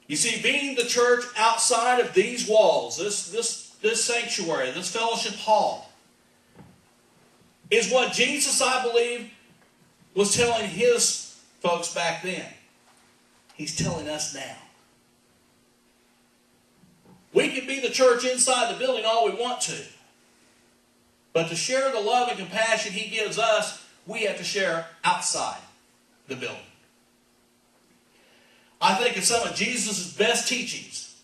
You see, being the church outside of these walls, this sanctuary, this fellowship hall, is what Jesus, I believe, was telling his folks back then. He's telling us now. We can be the church inside the building all we want to. But to share the love and compassion he gives us, we have to share outside the building. I think of some of Jesus' best teachings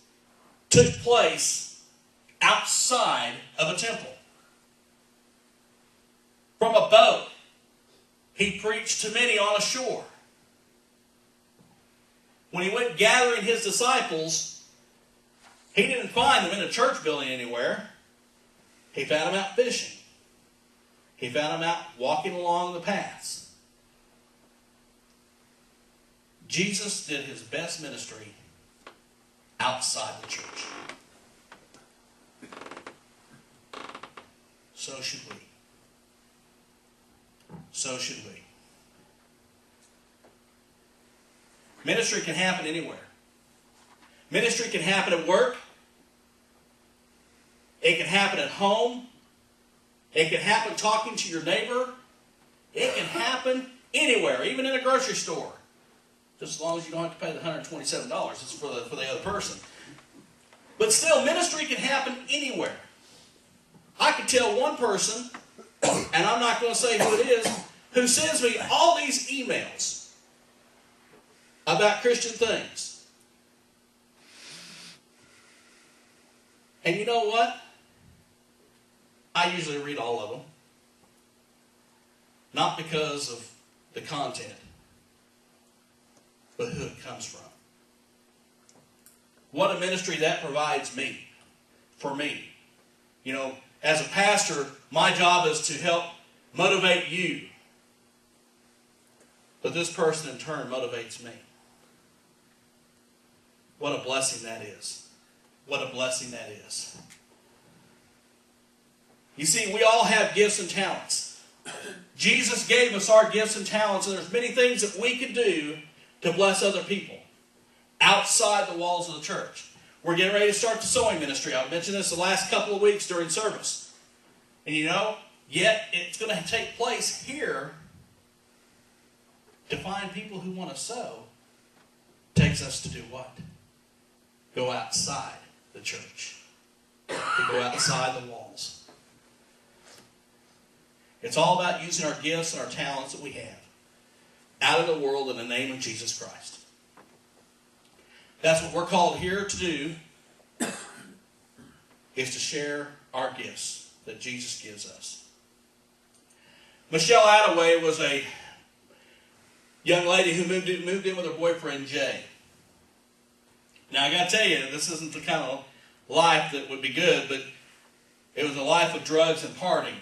took place outside of a temple. From a boat, he preached to many on a shore. When he went gathering his disciples, he didn't find them in a church building anywhere. He found them out fishing. He found them out walking along the paths. Jesus did his best ministry outside the church. So should we. So should we. Ministry can happen anywhere. Ministry can happen at work. It can happen at home. It can happen talking to your neighbor. It can happen anywhere, even in a grocery store. Just as long as you don't have to pay the $127. It's for the other person. But still, ministry can happen anywhere. I can tell one person, and I'm not going to say who it is, who sends me all these emails about Christian things. And you know what? I usually read all of them. Not because of the content, but who it comes from. What a ministry that provides me, for me. You know, as a pastor, my job is to help motivate you. But this person in turn motivates me. What a blessing that is. What a blessing that is. You see, we all have gifts and talents. Jesus gave us our gifts and talents, and there's many things that we can do to bless other people outside the walls of the church. We're getting ready to start the sewing ministry. I've mentioned this the last couple of weeks during service. And you know, yet it's going to take place here to find people who want to sew. Takes us to do what? Go outside the church. To go outside the walls. It's all about using our gifts and our talents that we have out in the world in the name of Jesus Christ. That's what we're called here to do, is to share our gifts that Jesus gives us. Michelle Attaway was a young lady who moved in with her boyfriend, Jay. Now, I got to tell you, this isn't the kind of life that would be good, but it was a life of drugs and partying.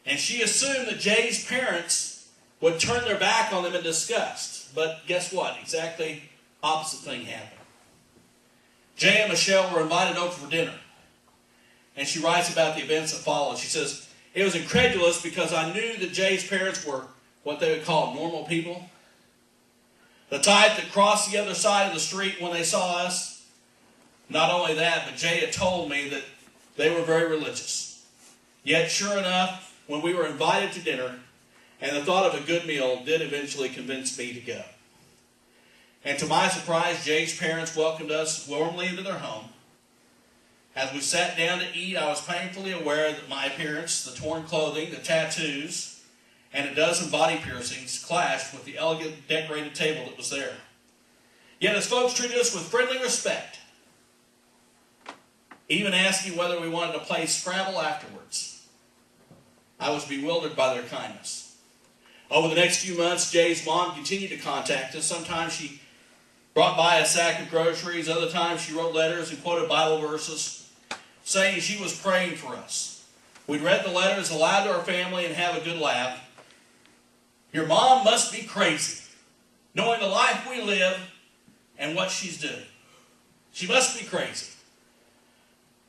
And she assumed that Jay's parents would turn their back on them in disgust. But guess what? Exactly opposite thing happened. Jay and Michelle were invited over for dinner. And she writes about the events that followed. She says, "It was incredulous because I knew that Jay's parents were what they would call normal people. The type that crossed the other side of the street when they saw us. Not only that, but Jay had told me that they were very religious. Yet, sure enough, when we were invited to dinner, and the thought of a good meal did eventually convince me to go. And to my surprise, Jay's parents welcomed us warmly into their home. As we sat down to eat, I was painfully aware that my appearance, the torn clothing, the tattoos, and a dozen body piercings clashed with the elegant, decorated table that was there. Yet as folks treated us with friendly respect, even asking whether we wanted to play Scrabble afterwards, I was bewildered by their kindness. Over the next few months, Jay's mom continued to contact us. Sometimes she brought by a sack of groceries. Other times she wrote letters and quoted Bible verses, saying she was praying for us. We'd read the letters aloud to our family and have a good laugh. Your mom must be crazy, knowing the life we live and what she's doing. She must be crazy.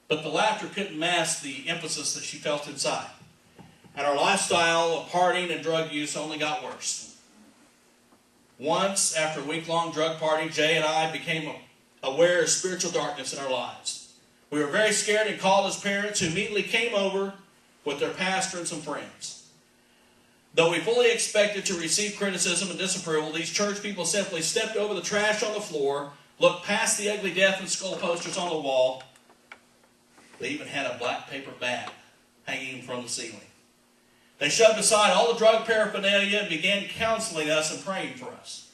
But the laughter couldn't mask the emphasis that she felt inside. And our lifestyle of partying and drug use only got worse. Once, after a week-long drug party, Jay and I became aware of spiritual darkness in our lives. We were very scared and called his parents, who immediately came over with their pastor and some friends. Though we fully expected to receive criticism and disapproval, these church people simply stepped over the trash on the floor, looked past the ugly death and skull posters on the wall. They even had a black paper bag hanging from the ceiling. They shoved aside all the drug paraphernalia and began counseling us and praying for us.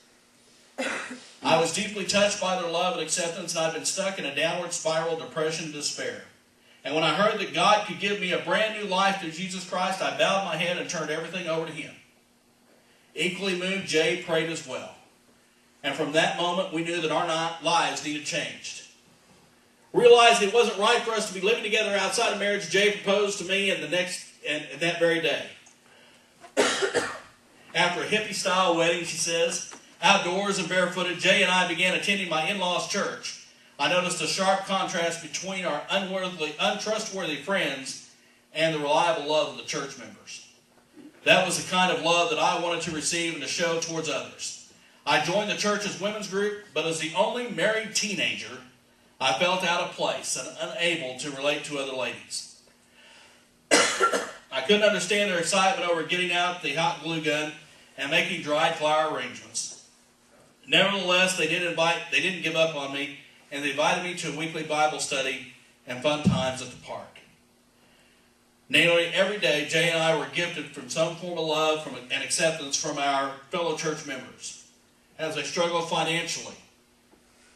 I was deeply touched by their love and acceptance, and I'd been stuck in a downward spiral of depression and despair. And when I heard that God could give me a brand new life through Jesus Christ, I bowed my head and turned everything over to Him. Equally moved, Jay prayed as well. And from that moment, we knew that our lives needed changed. Realized it wasn't right for us to be living together outside of marriage. Jay proposed to me and that very day. After a hippie-style wedding, she says, outdoors and barefooted, Jay and I began attending my in-laws' church. I noticed a sharp contrast between our untrustworthy friends and the reliable love of the church members. That was the kind of love that I wanted to receive and to show towards others. I joined the church's women's group, but as the only married teenager, I felt out of place and unable to relate to other ladies. I couldn't understand their excitement over getting out the hot glue gun and making dried flower arrangements. Nevertheless, they didn't give up on me, and they invited me to a weekly Bible study and fun times at the park. Nearly every day, Jay and I were gifted from some form of love and acceptance from our fellow church members. As they struggle financially,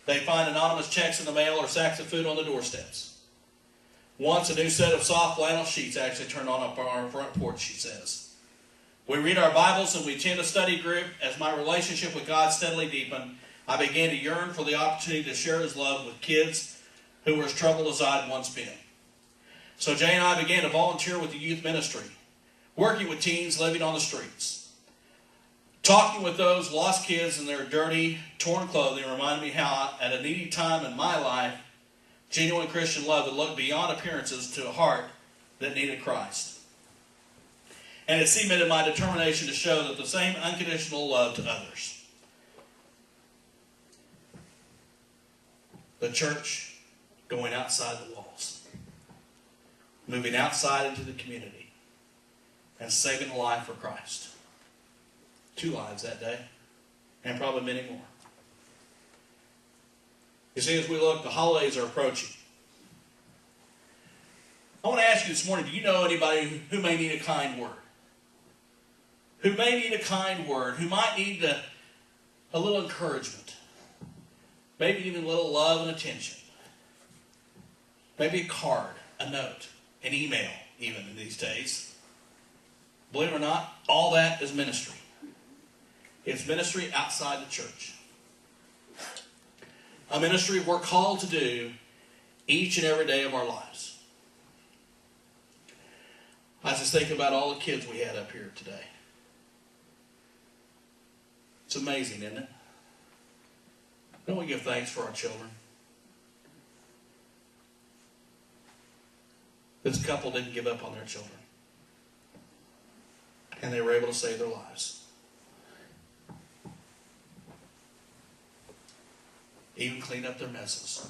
they find anonymous checks in the mail or sacks of food on the doorsteps. Once a new set of soft flannel sheets actually turned on up on our front porch, she says. We read our Bibles and we attend a study group. As my relationship with God steadily deepened, I began to yearn for the opportunity to share His love with kids who were as troubled as I'd once been. So Jay and I began to volunteer with the youth ministry, working with teens living on the streets. Talking with those lost kids in their dirty, torn clothing reminded me how, at a needy time in my life, genuine Christian love that looked beyond appearances to a heart that needed Christ. And it cemented my determination to show that the same unconditional love to others. The church going outside the walls, moving outside into the community, and saving a life for Christ. 2 lives that day, and probably many more. You see, as we look, the holidays are approaching. I want to ask you this morning, do you know anybody who may need a kind word? Who may need a kind word, who might need a little encouragement, maybe even a little love and attention, maybe a card, a note, an email, even in these days. Believe it or not, all that is ministry. It's ministry outside the church. A ministry we're called to do each and every day of our lives. I was just thinking about all the kids we had up here today. It's amazing, isn't it? Don't we give thanks for our children? This couple didn't give up on their children. And they were able to save their lives. Even clean up their messes.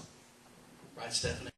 Right, Stephanie?